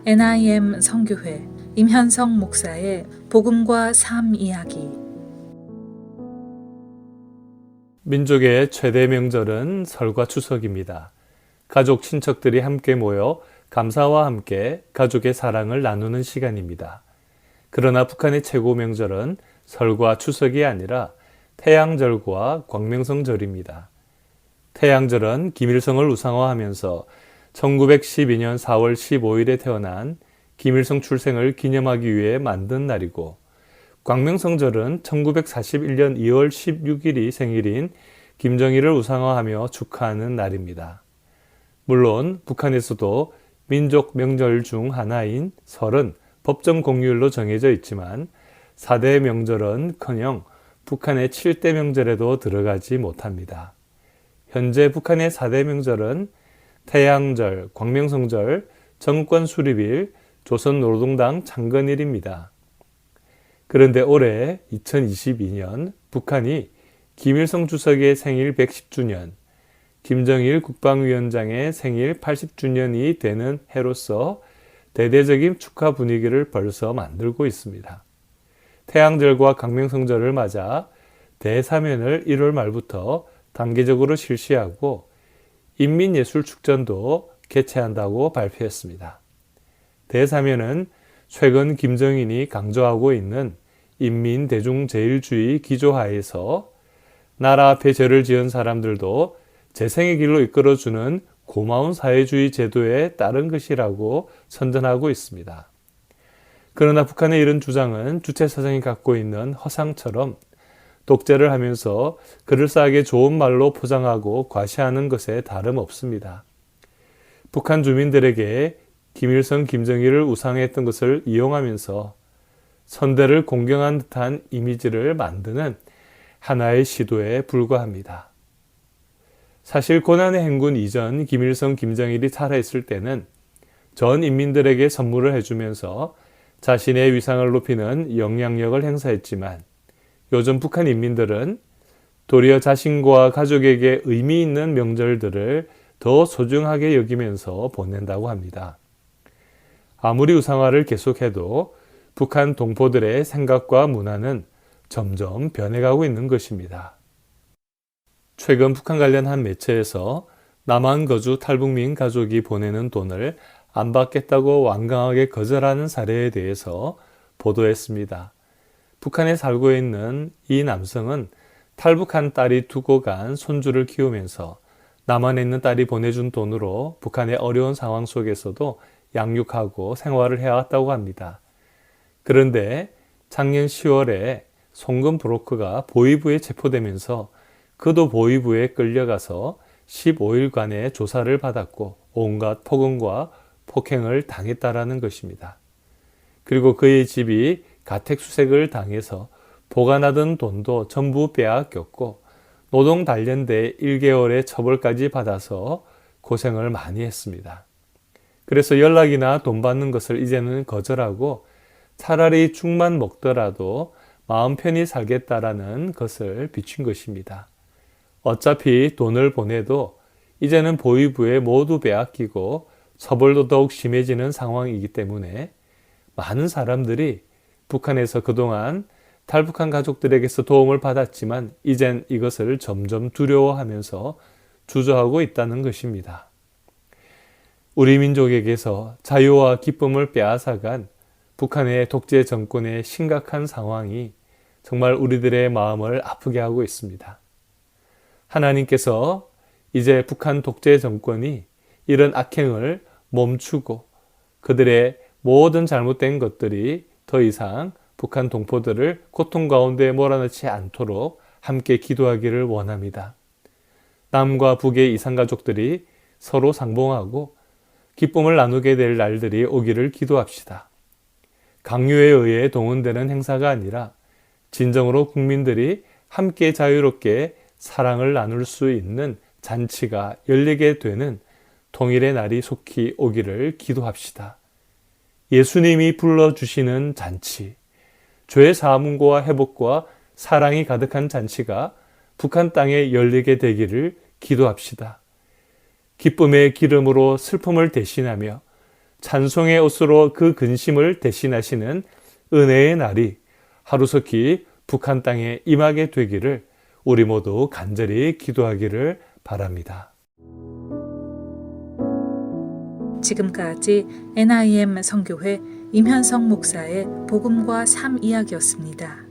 NIM 선교회 임현성 목사의 복음과 삶 이야기. 민족의 최대 명절은 설과 추석입니다. 가족, 친척들이 함께 모여 감사와 함께 가족의 사랑을 나누는 시간입니다. 그러나 북한의 최고 명절은 설과 추석이 아니라 태양절과 광명성절입니다. 태양절은 김일성을 우상화하면서 1912년 4월 15일에 태어난 김일성 출생을 기념하기 위해 만든 날이고, 광명성절은 1941년 2월 16일이 생일인 김정일을 우상화하며 축하하는 날입니다. 물론 북한에서도 민족 명절 중 하나인 설은 법정 공휴일로 정해져 있지만 4대 명절은커녕 북한의 7대 명절에도 들어가지 못합니다. 현재 북한의 4대 명절은 태양절, 광명성절, 정권 수립일, 조선노동당 창건일입니다. 그런데 올해 2022년 북한이 김일성 주석의 생일 110주년, 김정일 국방위원장의 생일 80주년이 되는 해로서 대대적인 축하 분위기를 벌써 만들고 있습니다. 태양절과 광명성절을 맞아 대사면을 1월 말부터 단계적으로 실시하고 인민예술축전도 개최한다고 발표했습니다. 대사면은 최근 김정인이 강조하고 있는 인민대중제일주의 기조하에서 나라 앞에 죄를 지은 사람들도 재생의 길로 이끌어주는 고마운 사회주의 제도에 따른 것이라고 선전하고 있습니다. 그러나 북한의 이런 주장은 주체사상이 갖고 있는 허상처럼 독재를 하면서 그럴싸하게 좋은 말로 포장하고 과시하는 것에 다름없습니다. 북한 주민들에게 김일성, 김정일을 우상했던 것을 이용하면서 선대를 공경한 듯한 이미지를 만드는 하나의 시도에 불과합니다. 사실 고난의 행군 이전 김일성, 김정일이 살아있을 때는 전 인민들에게 선물을 해주면서 자신의 위상을 높이는 영향력을 행사했지만, 요즘 북한 인민들은 도리어 자신과 가족에게 의미 있는 명절들을 더 소중하게 여기면서 보낸다고 합니다. 아무리 우상화를 계속해도 북한 동포들의 생각과 문화는 점점 변해가고 있는 것입니다. 최근 북한 관련 한 매체에서 남한 거주 탈북민 가족이 보내는 돈을 안 받겠다고 완강하게 거절하는 사례에 대해서 보도했습니다. 북한에 살고 있는 이 남성은 탈북한 딸이 두고 간 손주를 키우면서 남한에 있는 딸이 보내준 돈으로 북한의 어려운 상황 속에서도 양육하고 생활을 해왔다고 합니다. 그런데 작년 10월에 송금 브로커가 보위부에 체포되면서 그도 보위부에 끌려가서 15일간의 조사를 받았고 온갖 폭언과 폭행을 당했다라는 것입니다. 그리고 그의 집이 가택수색을 당해서 보관하던 돈도 전부 빼앗겼고 노동 단련대 1개월의 처벌까지 받아서 고생을 많이 했습니다. 그래서 연락이나 돈 받는 것을 이제는 거절하고 차라리 죽만 먹더라도 마음 편히 살겠다라는 것을 비춘 것입니다. 어차피 돈을 보내도 이제는 보위부에 모두 빼앗기고 처벌도 더욱 심해지는 상황이기 때문에 많은 사람들이 북한에서 그동안 탈북한 가족들에게서 도움을 받았지만 이젠 이것을 점점 두려워하면서 주저하고 있다는 것입니다. 우리 민족에게서 자유와 기쁨을 빼앗아간 북한의 독재 정권의 심각한 상황이 정말 우리들의 마음을 아프게 하고 있습니다. 하나님께서 이제 북한 독재 정권이 이런 악행을 멈추고 그들의 모든 잘못된 것들이 더 이상 북한 동포들을 고통 가운데 몰아넣지 않도록 함께 기도하기를 원합니다. 남과 북의 이산가족들이 서로 상봉하고 기쁨을 나누게 될 날들이 오기를 기도합시다. 강요에 의해 동원되는 행사가 아니라 진정으로 국민들이 함께 자유롭게 사랑을 나눌 수 있는 잔치가 열리게 되는 통일의 날이 속히 오기를 기도합시다. 예수님이 불러주시는 잔치, 죄 사함과 회복과 사랑이 가득한 잔치가 북한 땅에 열리게 되기를 기도합시다. 기쁨의 기름으로 슬픔을 대신하며 찬송의 옷으로 그 근심을 대신하시는 은혜의 날이 하루속히 북한 땅에 임하게 되기를 우리 모두 간절히 기도하기를 바랍니다. 지금까지 NIM 선교회 임현성 목사의 복음과 삶 이야기였습니다.